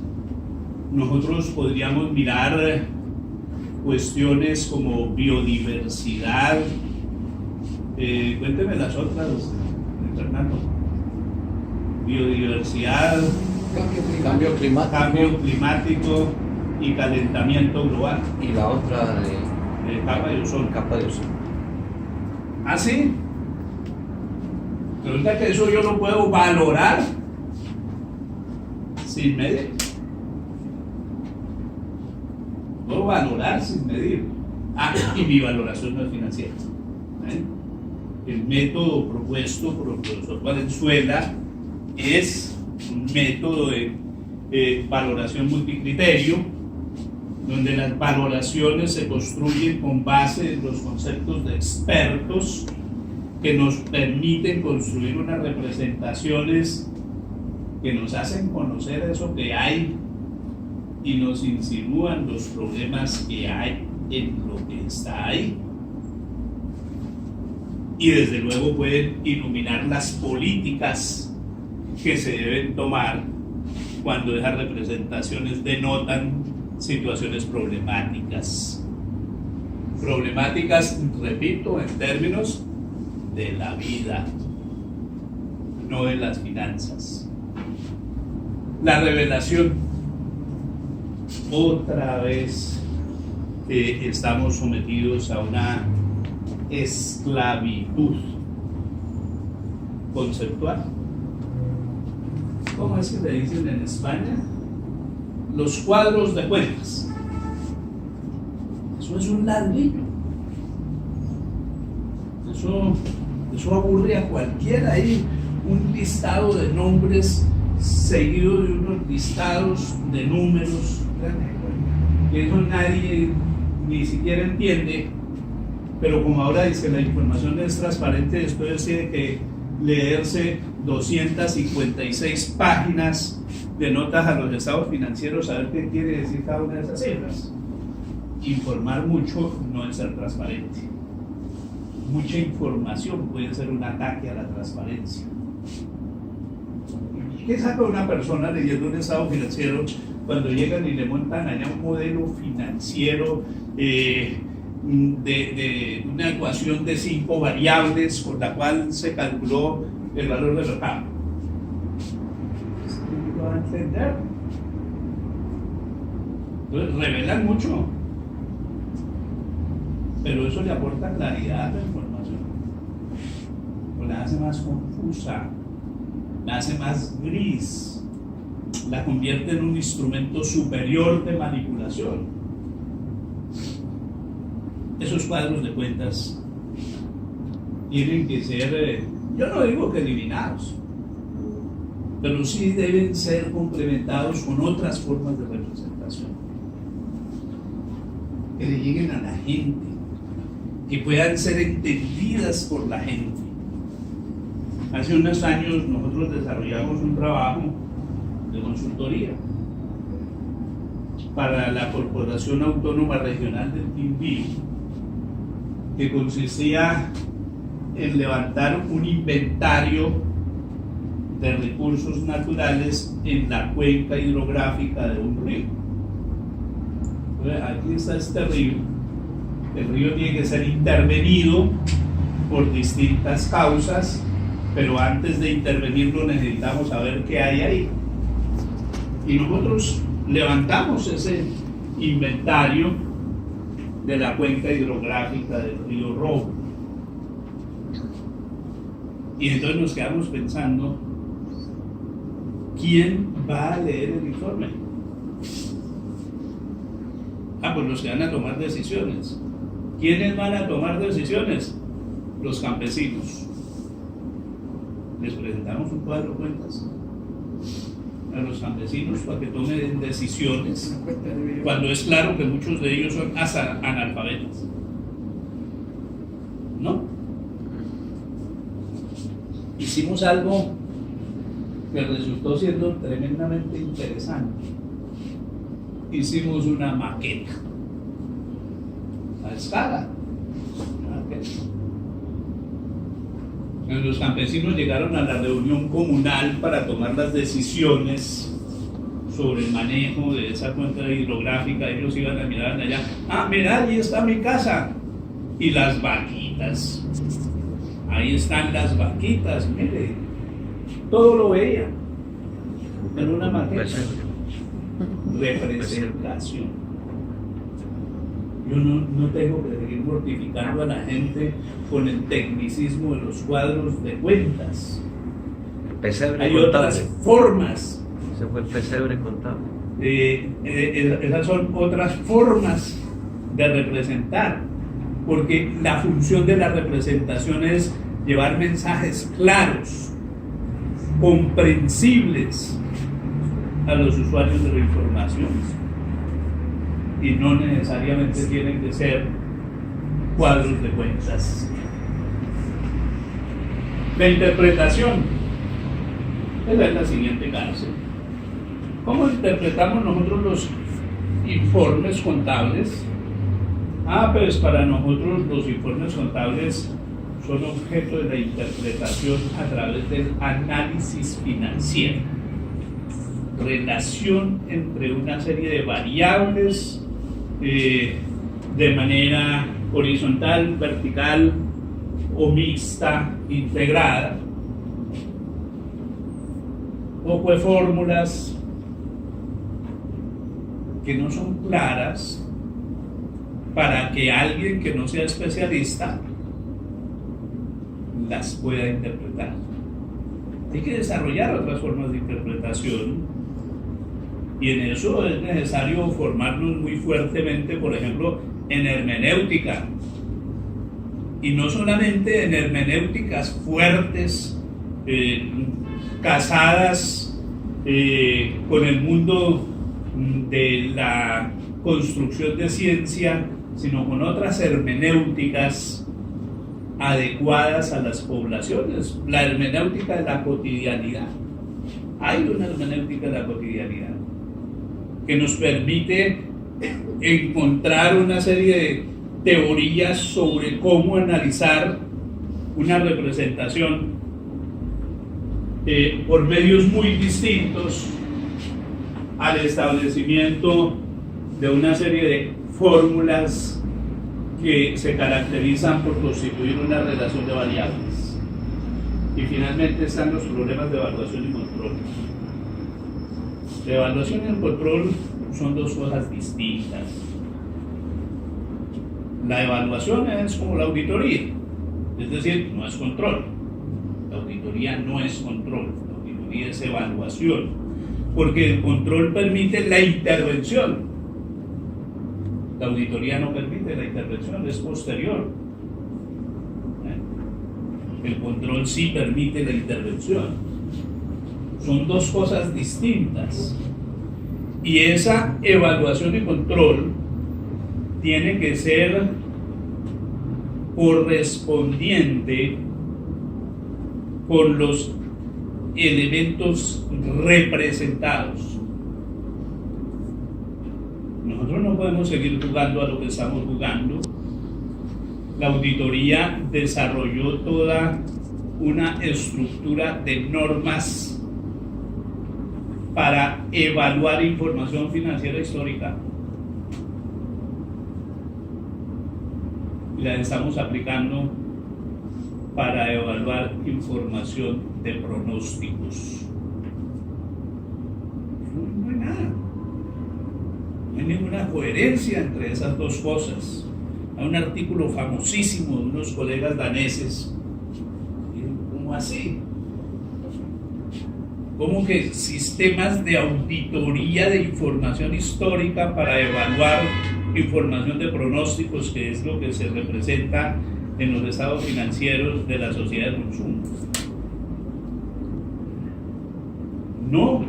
nosotros podríamos mirar cuestiones como biodiversidad. Cuénteme las otras, Fernando. Biodiversidad, cambio climático y calentamiento global. Y la otra de capa de ozono. Capa de ozono. ¿Ah, sí? Resulta que eso yo lo puedo valorar sin medir. Puedo valorar sin medir. Y mi valoración no es financiera. El método propuesto por el profesor Valenzuela es un método de valoración multicriterio, donde las valoraciones se construyen con base en los conceptos de expertos que nos permiten construir unas representaciones que nos hacen conocer eso que hay y nos insinúan los problemas que hay en lo que está ahí. Y desde luego pueden iluminar las políticas que se deben tomar cuando esas representaciones denotan situaciones problemáticas. Problemáticas, repito, en términos de la vida, no de las finanzas. La revelación. Otra vez estamos sometidos a una esclavitud conceptual. ¿Cómo es que le dicen en España? Los cuadros de cuentas. Eso es un ladrillo. Eso aburre a cualquiera. Hay un listado de nombres seguido de unos listados de números que eso nadie ni siquiera entiende, pero como ahora dice la información es transparente, después tiene que leerse 256 páginas de notas a los estados financieros a ver qué quiere decir cada una de esas cifras. Informar mucho no es ser transparente. Mucha información puede ser un ataque a la transparencia. ¿Qué saca una persona leyendo un estado financiero cuando llegan y le montan allá un modelo financiero de una ecuación de 5 variables con la cual se calculó el valor del mercado? ¿Lo van a entender? Entonces revelan mucho, pero eso le aporta claridad a la información, o la hace más confusa, la hace más gris, la convierte en un instrumento superior de manipulación. Esos cuadros de cuentas tienen que ser, yo no digo que eliminados, pero sí deben ser complementados con otras formas de representación que le lleguen a la gente, que puedan ser entendidas por la gente. Hace unos años nosotros desarrollamos un trabajo de consultoría para la Corporación Autónoma Regional del Quindío, que consistía en levantar un inventario de recursos naturales en la cuenca hidrográfica de un río. Entonces, aquí está este río. El río tiene que ser intervenido por distintas causas, pero antes de intervenirlo necesitamos saber qué hay ahí. Y nosotros levantamos ese inventario de la cuenca hidrográfica del río Rojo. Y entonces nos quedamos pensando, ¿quién va a leer el informe? Pues los que van a tomar decisiones. ¿Quiénes van a tomar decisiones? Los campesinos. Les presentamos un cuadro de cuentas. a los campesinos para que tomen decisiones, cuando es claro que muchos de ellos son analfabetos? ¿No? Hicimos algo que resultó siendo tremendamente interesante. Hicimos una maqueta a escala. Los campesinos llegaron a la reunión comunal para tomar las decisiones sobre el manejo de esa cuenca hidrográfica. Ellos iban a mirar allá. Ah, mira, ahí está mi casa. Y las vaquitas. Ahí están las vaquitas, mire. Todo lo veía en una maqueta. Representación. Yo no tengo que seguir mortificando a la gente con el tecnicismo de los cuadros de cuentas. Pesebre Hay contable. otras formas. Ese fue el pesebre contable. Esas son otras formas de representar, porque la función de la representación es llevar mensajes claros, comprensibles a los usuarios de la información. Y no necesariamente tienen que ser cuadros de cuentas. La interpretación es la siguiente cárcel. ¿Cómo interpretamos nosotros los informes contables? Pues para nosotros los informes contables son objeto de la interpretación a través del análisis financiero. Relación entre una serie de variables de manera horizontal, vertical o mixta, integrada, poco de fórmulas que no son claras para que alguien que no sea especialista las pueda interpretar. Hay que desarrollar otras formas de interpretación. Y en eso es necesario formarnos muy fuertemente, por ejemplo, en hermenéutica. Y no solamente en hermenéuticas fuertes, casadas con el mundo de la construcción de ciencia, sino con otras hermenéuticas adecuadas a las poblaciones. La hermenéutica de la cotidianidad. Hay una hermenéutica de la cotidianidad que nos permite encontrar una serie de teorías sobre cómo analizar una representación por medios muy distintos al establecimiento de una serie de fórmulas que se caracterizan por constituir una relación de variables. Y finalmente están los problemas de evaluación y control. La evaluación y el control son dos cosas distintas. La evaluación es como la auditoría, es decir, no es control. La auditoría no es control, la auditoría es evaluación, porque el control permite la intervención. La auditoría no permite la intervención, es posterior. El control sí permite la intervención. Son dos cosas distintas. Y esa evaluación y control tiene que ser correspondiente con los elementos representados. Nosotros no podemos seguir jugando a lo que estamos jugando. La auditoría desarrolló toda una estructura de normas para evaluar información financiera histórica. Y la estamos aplicando para evaluar información de pronósticos. No hay nada. No hay ninguna coherencia entre esas dos cosas. Hay un artículo famosísimo de unos colegas daneses. ¿Cómo así? ¿Cómo que sistemas de auditoría de información histórica para evaluar información de pronósticos, que es lo que se representa en los estados financieros de la sociedad de consumo? No,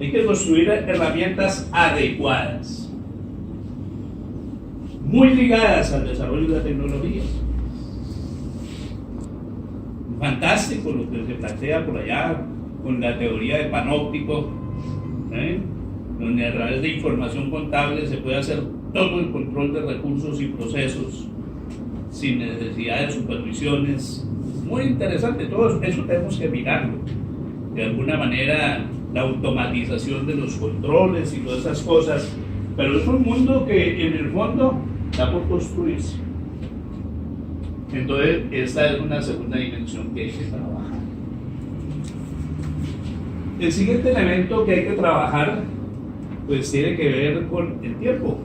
Hay que construir herramientas adecuadas, muy ligadas al desarrollo de la tecnología. Fantástico lo que se plantea por allá con la teoría de panóptico, donde a través de información contable se puede hacer todo el control de recursos y procesos sin necesidad de supervisiones. Muy interesante, todo eso tenemos que mirarlo. De alguna manera, la automatización de los controles y todas esas cosas, pero es un mundo que en el fondo está por construirse. Entonces, esta es una segunda dimensión que hay que trabajar. El siguiente elemento que hay que trabajar, pues tiene que ver con el tiempo.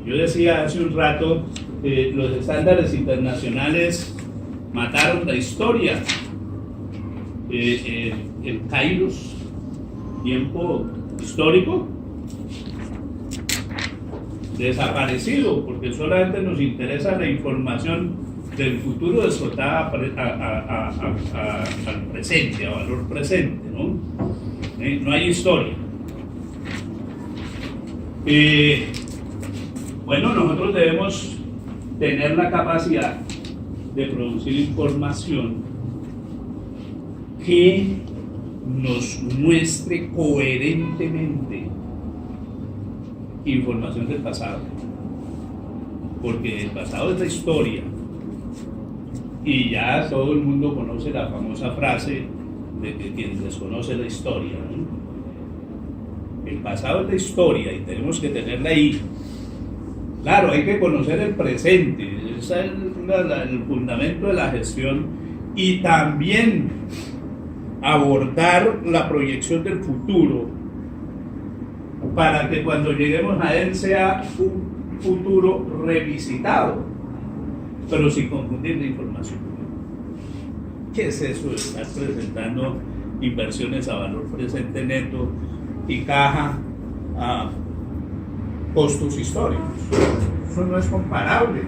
Yo decía hace un rato, los estándares internacionales mataron la historia. El kairos, tiempo histórico, desaparecido, porque solamente nos interesa la información del futuro descontada al presente, a valor presente, ¿no? No hay historia. Bueno, nosotros debemos tener la capacidad de producir información que nos muestre coherentemente información del pasado, porque el pasado es la historia y ya todo el mundo conoce la famosa frase de que quien desconoce la historia, ¿no? El pasado es la historia y tenemos que tenerla ahí. Claro, hay que conocer el presente, ese es el fundamento de la gestión, y también abordar la proyección del futuro para que cuando lleguemos a él sea un futuro revisitado, pero sin confundir la información. ¿Qué es eso de estar presentando inversiones a valor presente neto y caja a costos históricos? Eso no es comparable.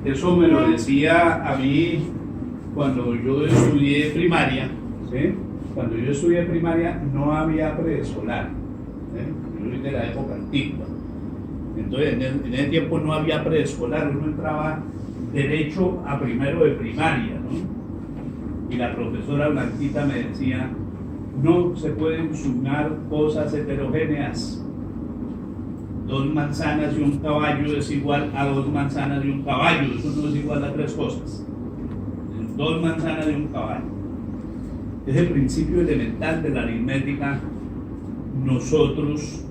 Eso me lo decía a mí cuando yo estudié primaria, ¿sí? Cuando yo estudié primaria no había preescolar, ¿sí? Yo soy de la época antigua. Entonces en ese tiempo no había preescolar, uno entraba derecho a primero de primaria, ¿no? Y la profesora Blanquita me decía, no se pueden sumar cosas heterogéneas. 2 manzanas y un caballo es igual a 2 manzanas y un caballo, eso no es igual a 3 cosas. 2 manzanas y un caballo. Es el principio elemental de la aritmética. Nosotros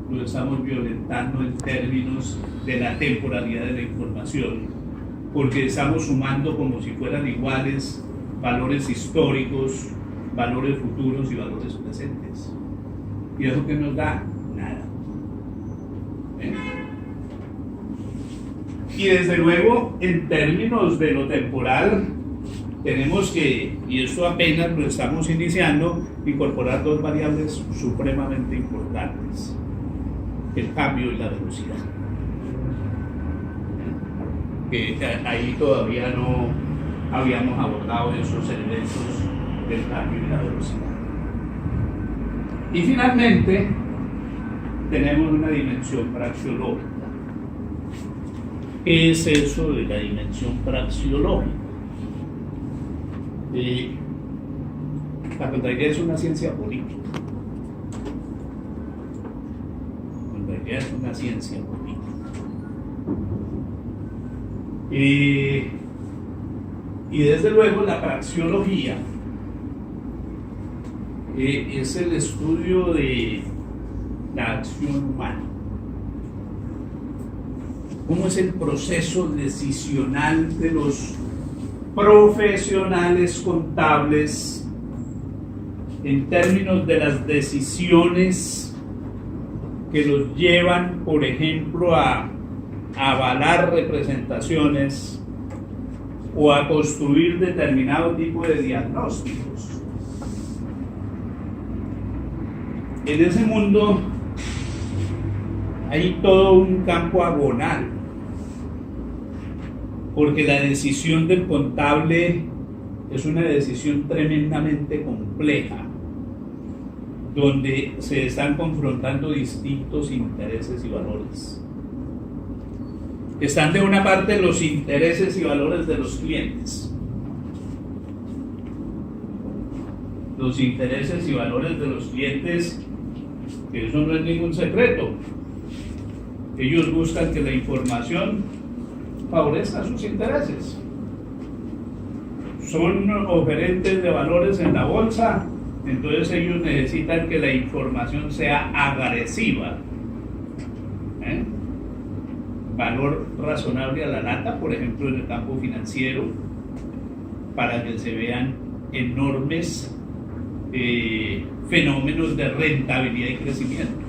lo estamos violentando en términos de la temporalidad de la información, porque estamos sumando como si fueran iguales valores históricos, valores futuros y valores presentes. ¿Y eso qué nos da? Nada. Y desde luego, en términos de lo temporal, tenemos que, y esto apenas lo estamos iniciando, incorporar 2 variables supremamente importantes: el cambio y la velocidad. Que ahí todavía no habíamos abordado esos elementos del cambio y la velocidad. Y finalmente, tenemos una dimensión praxeológica. ¿Qué es eso de la dimensión praxeológica? La contabilidad es una ciencia política. La contabilidad es una ciencia política. Y desde luego la praxeología es el estudio de la acción humana. ¿Cómo es el proceso decisional de los profesionales contables en términos de las decisiones que los llevan, por ejemplo, a avalar representaciones o a construir determinado tipo de diagnósticos? En ese mundo hay todo un campo agonal, porque la decisión del contable es una decisión tremendamente compleja, donde se están confrontando distintos intereses y valores. Están de una parte los intereses y valores de los clientes. Los intereses y valores de los clientes, que eso no es ningún secreto. Ellos buscan que la información favorezca sus intereses. Son oferentes de valores en la bolsa, entonces ellos necesitan que la información sea agresiva. Valor razonable a la lata, por ejemplo, en el campo financiero, para que se vean enormes fenómenos de rentabilidad y crecimiento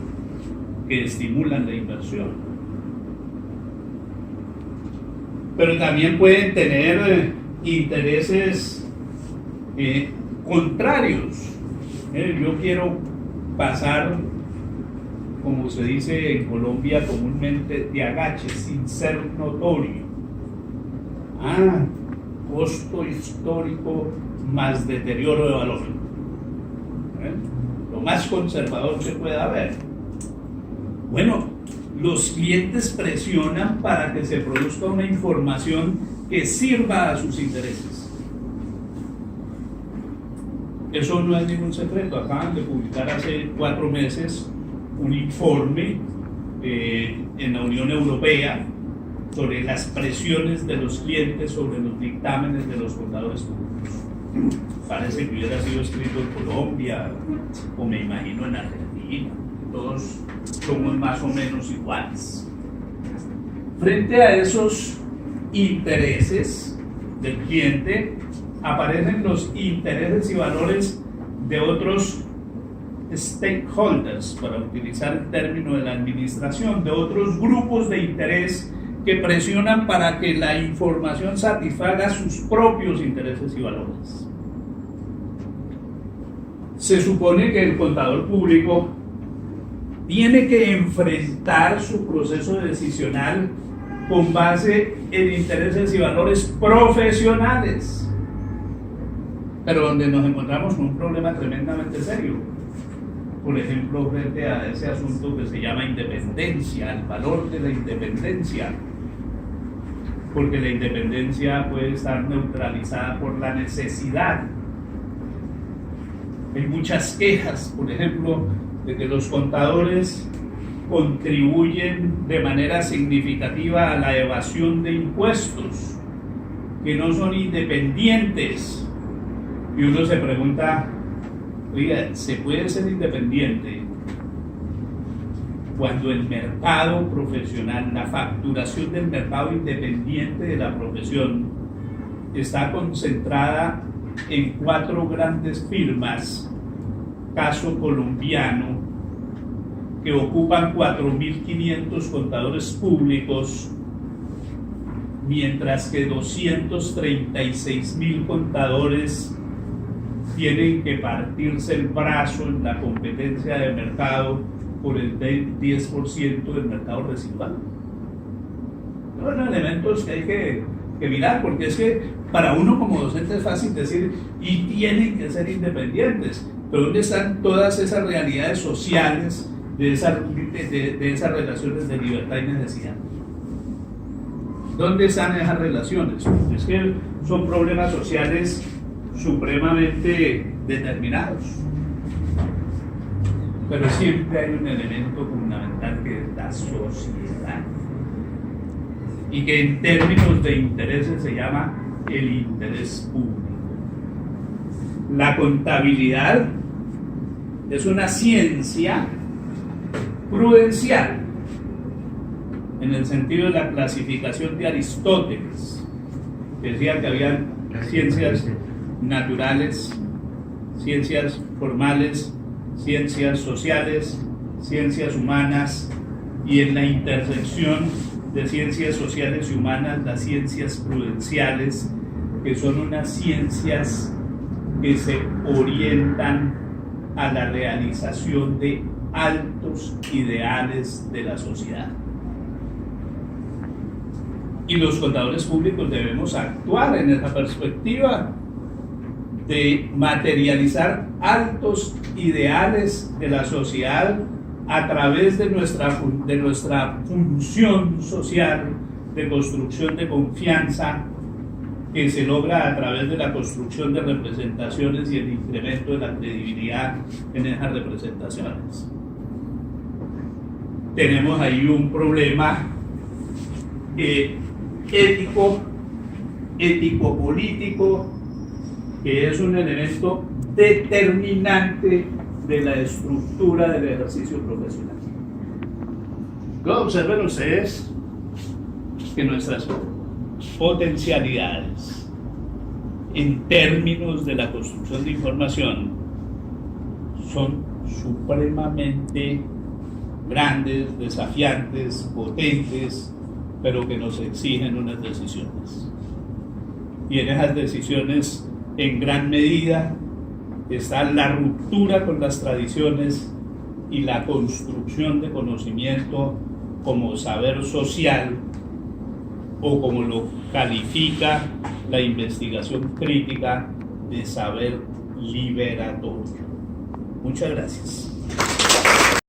que estimulan la inversión. Pero también pueden tener intereses contrarios. Yo quiero pasar, como se dice en Colombia comúnmente, de agache, sin ser notorio. Costo histórico más deterioro de valor. Lo más conservador que pueda haber. Bueno, los clientes presionan para que se produzca una información que sirva a sus intereses. Eso no es ningún secreto. Acaban de publicar hace 4 meses un informe en la Unión Europea sobre las presiones de los clientes sobre los dictámenes de los contadores públicos. Parece que hubiera sido escrito en Colombia, o me imagino en Argentina. Todos somos más o menos iguales. Frente a esos intereses del cliente, aparecen los intereses y valores de otros stakeholders, para utilizar el término de la administración, de otros grupos de interés que presionan para que la información satisfaga sus propios intereses y valores. Se supone que el contador público tiene que enfrentar su proceso decisional con base en intereses y valores profesionales, pero donde nos encontramos con un problema tremendamente serio. Por ejemplo, frente a ese asunto que se llama independencia, el valor de la independencia, porque la independencia puede estar neutralizada por la necesidad. Hay muchas quejas, por ejemplo, de que los contadores contribuyen de manera significativa a la evasión de impuestos, que no son independientes. Y uno se pregunta, oiga, ¿se puede ser independiente cuando el mercado profesional, la facturación del mercado independiente de la profesión, está concentrada en 4 grandes firmas, caso colombiano, que ocupan 4.500 contadores públicos, mientras que 236.000 contadores tienen que partirse el brazo en la competencia de mercado por el 10% del mercado residual? Son elementos que hay que mirar, porque es que para uno como docente es fácil decir, y tienen que ser independientes, pero ¿dónde están todas esas realidades sociales de esas relaciones de libertad y necesidad? ¿Dónde están esas relaciones? Es que son problemas sociales supremamente determinados, pero siempre hay un elemento fundamental que es la sociedad, y que en términos de intereses se llama el interés público. La contabilidad es una ciencia prudencial, en el sentido de la clasificación de Aristóteles, que decía que había ciencias naturales, ciencias formales, ciencias sociales, ciencias humanas, y en la intersección de ciencias sociales y humanas, las ciencias prudenciales, que son unas ciencias que se orientan a la realización de altos ideales de la sociedad. Y los contadores públicos debemos actuar en esa perspectiva. de materializar altos ideales de la sociedad a través de nuestra función social de construcción de confianza que se logra a través de la construcción de representaciones y el incremento de la credibilidad en esas representaciones. Tenemos ahí un problema ético-político, que es un elemento determinante de la estructura del ejercicio profesional. Observen ustedes que nuestras potencialidades en términos de la construcción de información son supremamente grandes, desafiantes, potentes, pero que nos exigen unas decisiones. Y en esas decisiones, en gran medida, está la ruptura con las tradiciones y la construcción de conocimiento como saber social, o como lo califica la investigación crítica, de saber liberatorio. Muchas gracias.